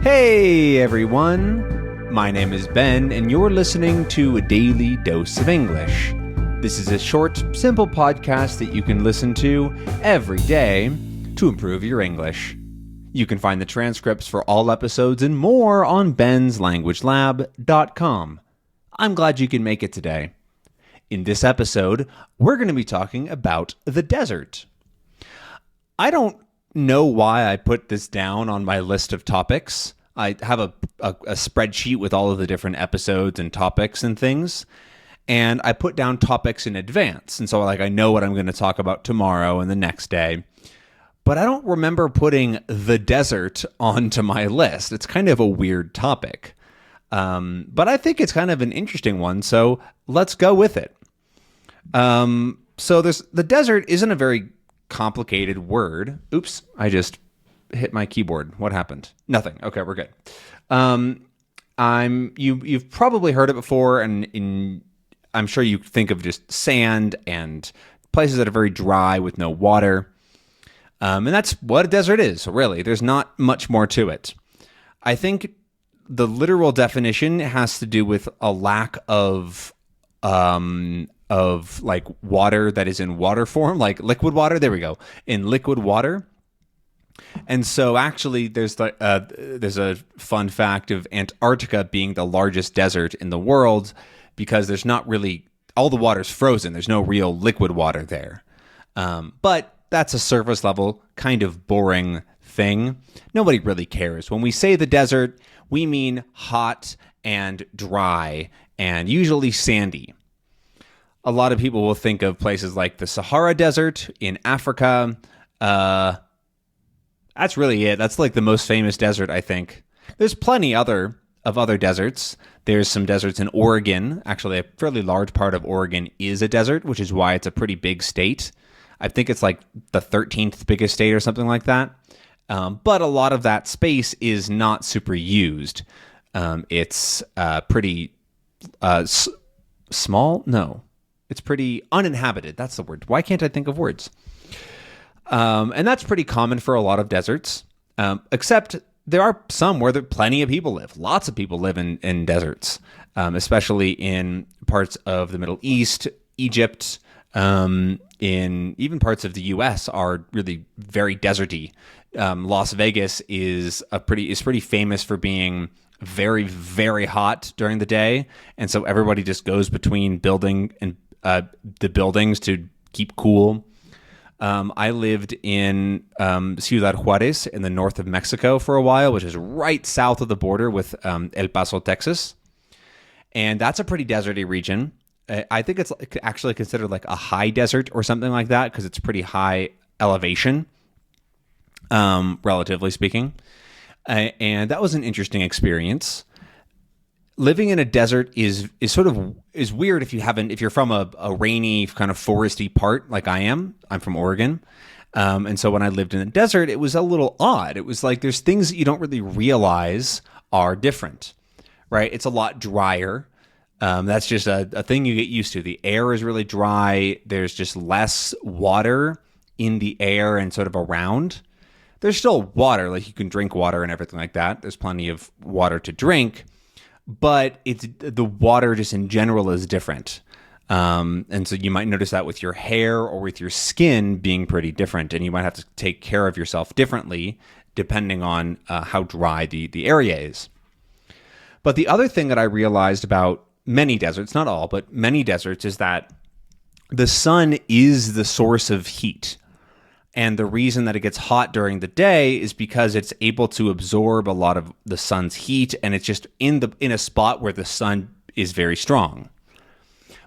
Hey everyone, my name is Ben and you're listening to A Daily Dose of English. This is a short, simple podcast that you can listen to every day to improve your English. You can find the transcripts for all episodes and more on benslanguagelab.com. I'm glad you can make it today. In this episode, we're going to be talking about the desert. I don't know why I put this down on my list of topics. I have a spreadsheet with all of the different episodes and topics and things, and I put down topics in advance. And so I know what I'm going to talk about tomorrow and the next day. But I don't remember putting the desert onto my list. It's kind of a weird topic. But I think it's kind of an interesting one, so let's go with it. So the desert isn't a very complicated word. Oops, I just hit my keyboard. What happened? Nothing. Okay, we're good. You've probably heard it before, and I'm sure you think of just sand and places that are very dry with no water. And that's what a desert is, really. There's not much more to it. I think the literal definition has to do with a lack of like water that is in water form, like liquid water. There we go. In liquid water. And so actually there's a fun fact of Antarctica being the largest desert in the world because there's not really, all the water's frozen. There's no real liquid water there. But that's a surface level kind of boring thing. Nobody really cares. When we say the desert, we mean hot and dry and usually sandy. A lot of people will think of places like the Sahara Desert in Africa. That's really it. That's like the most famous desert, I think. There's plenty of other deserts. There's some deserts in Oregon. Actually, a fairly large part of Oregon is a desert, which is why it's a pretty big state. I think it's like the 13th biggest state or something like that. But a lot of that space is not super used. It's pretty small? No. It's pretty uninhabited. That's the word. Why can't I think of words? And that's pretty common for a lot of deserts, except there are some where plenty of people live. Lots of people live in deserts, especially in parts of the Middle East, Egypt, in even parts of the U.S. are really very deserty. Las Vegas is pretty famous for being very, very hot during the day, and so everybody just goes between the buildings to keep cool. I lived in Ciudad Juarez in the north of Mexico for a while, which is right south of the border with El Paso, Texas. And that's a pretty deserty region. I think it's actually considered like a high desert or something like that because it's pretty high elevation, relatively speaking. And that was an interesting experience. Living in a desert is weird if you're from a rainy kind of foresty part like I am. I'm from Oregon. And so when I lived in the desert, it was a little odd. It was like there's things that you don't really realize are different, right? It's a lot drier. That's just a thing you get used to. The air is really dry. There's just less water in the air and sort of around. There's still water, like you can drink water and everything like that. There's plenty of water to drink. But the water just in general is different. And so you might notice that with your hair or with your skin being pretty different. And you might have to take care of yourself differently depending on how dry the area is. But the other thing that I realized about many deserts, not all, but many deserts, is that the sun is the source of heat. And the reason that it gets hot during the day is because it's able to absorb a lot of the sun's heat, and it's just in a spot where the sun is very strong.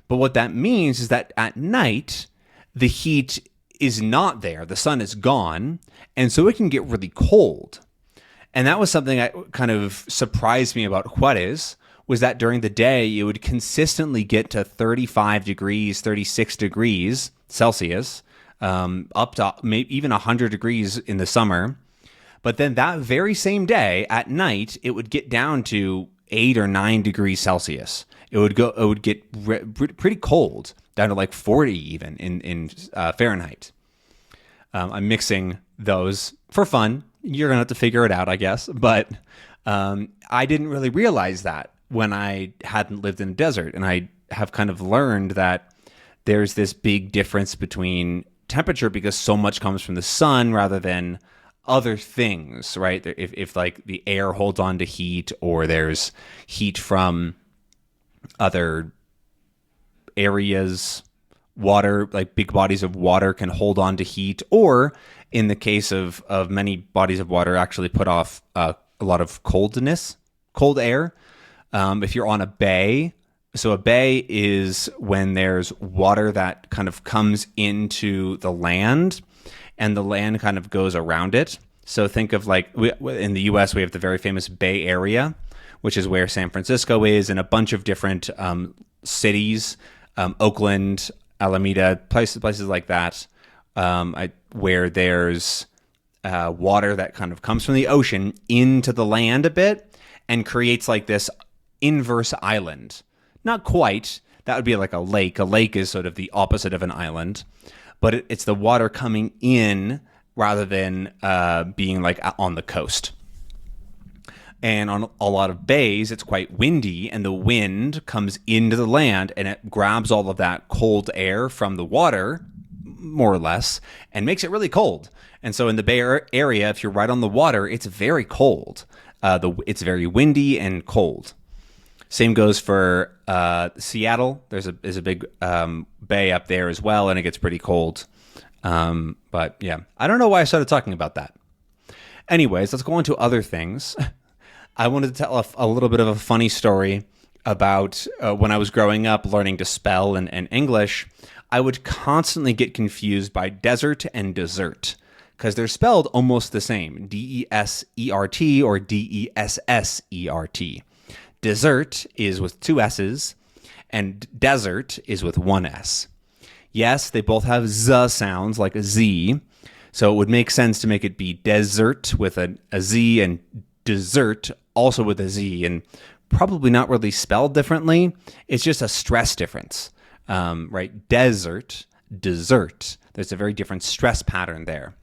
But what that means is that at night, the heat is not there. The sun is gone, and so it can get really cold. And that was something that kind of surprised me about Juarez, was that during the day, it would consistently get to 35 degrees, 36 degrees Celsius, up to maybe even 100 degrees in the summer. But then that very same day at night, it would get down to 8 or 9 degrees Celsius. It would get pretty cold, down to like 40 even in Fahrenheit. I'm mixing those for fun. You're going to have to figure it out, I guess. But I didn't really realize that when I hadn't lived in a desert. And I have kind of learned that there's this big difference between temperature because so much comes from the sun rather than other things, right? If like the air holds on to heat, or there's heat from other areas, water, like big bodies of water can hold on to heat, or in the case of many bodies of water actually put off a lot of cold air. If you're on a bay, so a bay is when there's water that kind of comes into the land and the land kind of goes around it. So think of like in the US, we have the very famous Bay Area, which is where San Francisco is, and a bunch of different cities, Oakland, Alameda, places like that, where there's water that kind of comes from the ocean into the land a bit and creates like this inverse island. Not quite. That would be like a lake. A lake is sort of the opposite of an island, but it's the water coming in rather than being like on the coast. And on a lot of bays, it's quite windy, and the wind comes into the land and it grabs all of that cold air from the water, more or less, and makes it really cold. And so in the Bay Area, if you're right on the water, it's very cold. It's very windy and cold. Same goes for Seattle. There's a big bay up there as well, and it gets pretty cold. But yeah, I don't know why I started talking about that. Anyways, let's go on to other things. I wanted to tell a little bit of a funny story about when I was growing up learning to spell and English. I would constantly get confused by desert and dessert because they're spelled almost the same, D-E-S-E-R-T or D-E-S-S-E-R-T. Dessert is with two S's, and desert is with one S. Yes, they both have Z sounds like a Z, so it would make sense to make it be desert with a Z and dessert also with a Z, and probably not really spelled differently. It's just a stress difference, right? Desert, dessert. There's a very different stress pattern there.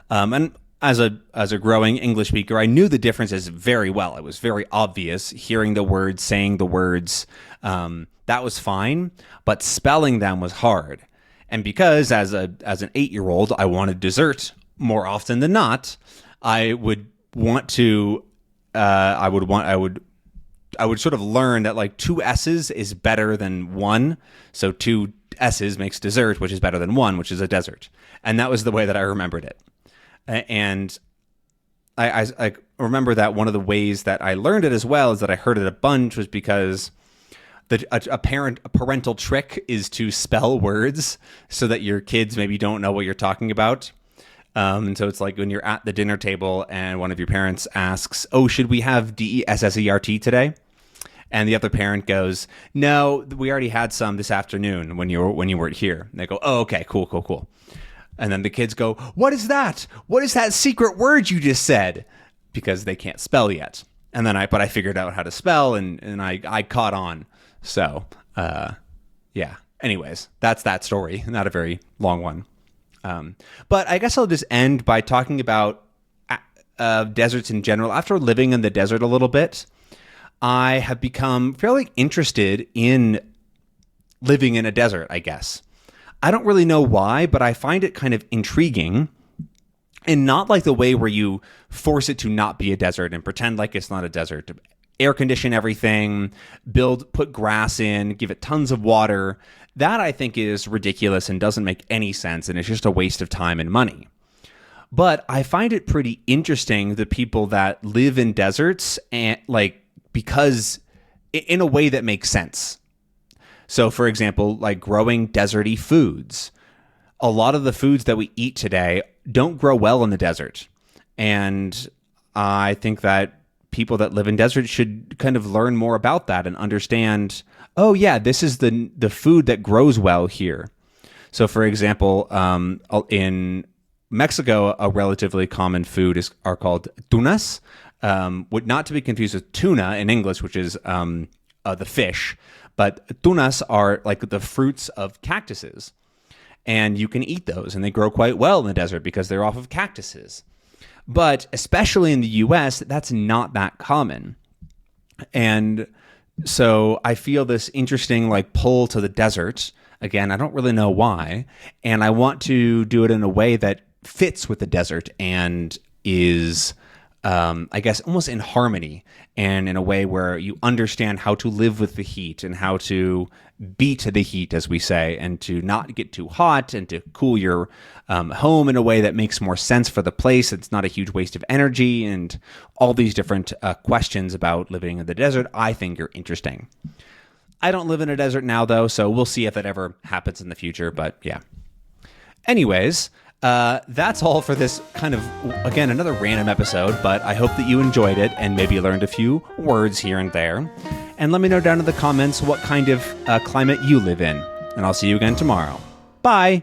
And as a growing English speaker, I knew the differences very well. It was very obvious. Hearing the words, saying the words, that was fine, but spelling them was hard. And because as an 8-year-old, I wanted dessert more often than not, I would sort of learn that like two S's is better than one. So two S's makes dessert, which is better than one, which is a desert. And that was the way that I remembered it. And I remember that one of the ways that I learned it as well is that I heard it a bunch was because a parental trick is to spell words so that your kids maybe don't know what you're talking about. And so it's like when you're at the dinner table and one of your parents asks, "Oh, should we have dessert today?" And the other parent goes, "No, we already had some this afternoon when you weren't here." And they go, "Oh, okay, cool." And then the kids go, "What is that? What is that secret word you just said?" Because they can't spell yet. And then I figured out how to spell and I caught on. So, yeah. Anyways, that's that story. Not a very long one. But I guess I'll just end by talking about deserts in general. After living in the desert a little bit, I have become fairly interested in living in a desert, I guess. I don't really know why, but I find it kind of intriguing, and not like the way where you force it to not be a desert and pretend like it's not a desert. Air condition everything, put grass in, give it tons of water. That I think is ridiculous and doesn't make any sense, and it's just a waste of time and money. But I find it pretty interesting, the people that live in deserts, and because in a way that makes sense. So, for example, like growing deserty foods. A lot of the foods that we eat today don't grow well in the desert. And I think that people that live in deserts should kind of learn more about that and understand, oh, yeah, this is the food that grows well here. So, for example, in Mexico, a relatively common food are called tunas, not to be confused with tuna in English, which is the fish. But tunas are like the fruits of cactuses, and you can eat those, and they grow quite well in the desert because they're off of cactuses. But especially in the US, that's not that common. And so I feel this interesting like pull to the desert. Again, I don't really know why. And I want to do it in a way that fits with the desert and is, I guess, almost in harmony, and in a way where you understand how to live with the heat and how to beat the heat, as we say, and to not get too hot and to cool your home in a way that makes more sense for the place. It's not a huge waste of energy, and all these different questions about living in the desert I think are interesting. I don't live in a desert now, though, so we'll see if that ever happens in the future, but yeah. Anyways, that's all for this kind of, again, another random episode, but I hope that you enjoyed it and maybe learned a few words here and there. And let me know down in the comments what kind of climate you live in. And I'll see you again tomorrow. Bye!